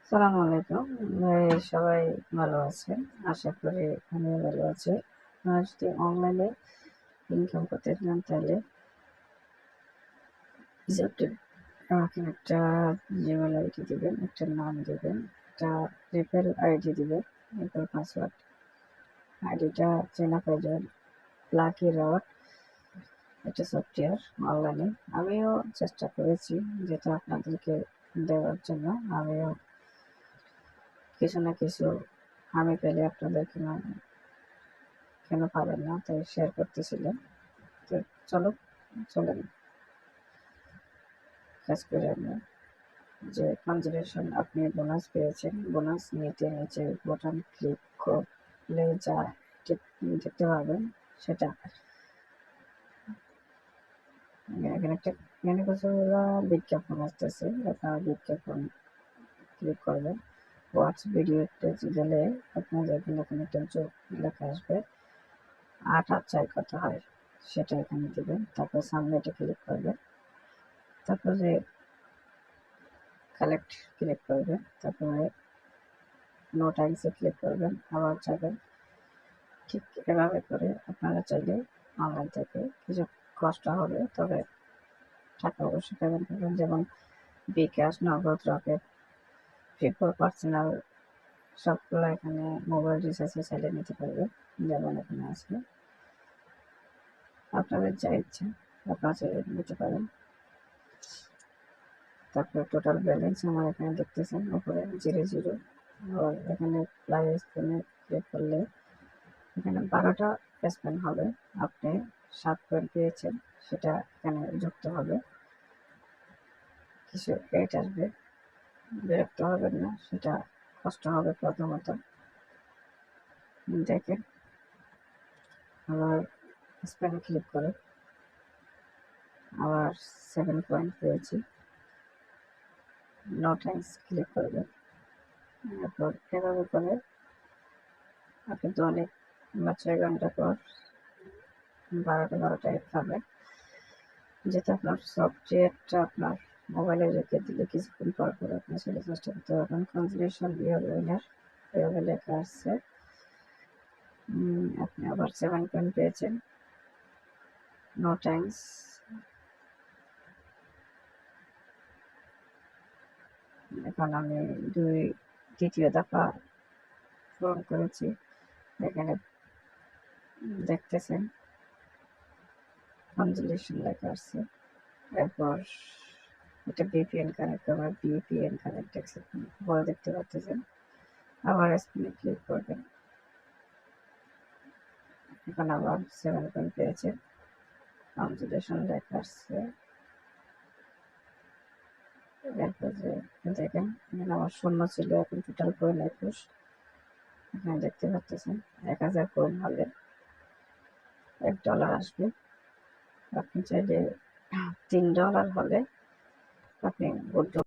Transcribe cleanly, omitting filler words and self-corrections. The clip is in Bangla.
সালামু আলাইকুম। সবাই ভালো আছেন। আশা করি আমিও ভালো আছি। আপনারা যদি অনলাইনে ইনকাম করতে চান তাহলে জাস্ট আমাকে একটা জিমেইল আইডি দিবেন, একটা নাম দিবেন, একটা রেফারেল আইডি দিবেন, রেফারেল পাসওয়ার্ড। আইডিটা চেনা পেয়ে যাবেন। লাকি রড একটা সফটওয়্যার অনলাইনে। আমিও চেষ্টা করেছি যেটা আপনাদেরকে দেওয়ার জন্য। আমিও কিছু না কিছু আমি পেলে আপনাদেরকে কেন পাবেন না, তাই শেয়ার করতেছিলাম। তো চলেন কাজ করে আমরা যে কনজারেশন আপনি বোনাস পেয়েছেন, বোনাস নিচে বোতাম ক্লিক করলে যা দেখতে পাবেন সেটা এখানে কিছুগুলো বিজ্ঞাপন আসতেছে। আপনারা বিজ্ঞাপন ক্লিক করবেন। ওয়াচ ভিডিওতে গেলে আপনার এখানে একটা যোগ লেখা আসবে, ৮ চাই কত হয় সেটা এখানে দিবেন। তারপর সাবমিটে ক্লিক করবেন। তারপরে কালেক্ট ক্লিক করবেন। তারপরে নো টাইমসে ক্লিক করবেন, আবার যাবেন। ঠিক এভাবে করে আপনারা চাইলে অনলাইন থেকে কিছু কষ্ট হবে, তবে টাকা অবশ্যই পেমেন্ট করবেন। যেমন বিকাশ, নগদ, রকেট, প্রিপেড, পার্সোনাল সবগুলো এখানে মোবাইল রিচার্জে চাইলে নিতে পারবেন। যেমন এখানে আছে, আপনাদের যা ইচ্ছা আপনারা চাইলে নিতে পারেন। তারপরে টোটাল ব্যালেন্স আমার এখানে দেখতেছেন উপরে 0 আর এখানে প্লাই স্পেনে ক্লিক করলে এখানে 12টা স্পেন হবে। আপনি 7 পয়েন্ট পেয়েছেন, সেটা এখানে যুক্ত হবে। কিছু এড আসবে, বিরক্ত হবেন না, সেটা কষ্ট হবে প্রথমত। দেখেন, আবার স্পেনে ক্লিক করে আবার 7 পয়েন্ট পেয়েছি। নো টাইমস ক্লিক করবেন। এরপর এভাবে করে আপনি তো অনেক 6 ঘন্টা পর 12টা পাবেন। যেটা আপনার সফটওয়্যারটা আপনার মোবাইলে রেখে দিলে কিছুক্ষণ পর আপনি সেটা চেষ্টা করতে পারবেন। কনফিগারেশন উইনার এভাবে লেখা আসছে। আপনি আবার 7 পয়েন্ট পেয়েছেন। নো টাইমস এখন আমি দ্বিতীয় দফা পূরণ করেছি। এখানে দেখতেছেন কনজুলেশন লেখা আসছে। এরপর এটা ভিপিএন কানেক্ট করবেন, ভিপিএন কানেক্ট বলে দেখতে পাচ্ছেন। আবার স্ক্রিনে ক্লিক করবেন। এখন আবার 7 পয়েন্ট পেয়েছে। কনজুলেশন লেখা আসছে। এরপর যে দেখেন এখানে আমার শূন্য ছিল, এখন টোটাল পয়েন্ট 21। এখানে দেখতে পাচ্ছেন 1000 পয়েন্ট হলে $1 আসবে। আপনি চাইলে $3 হলে আপনি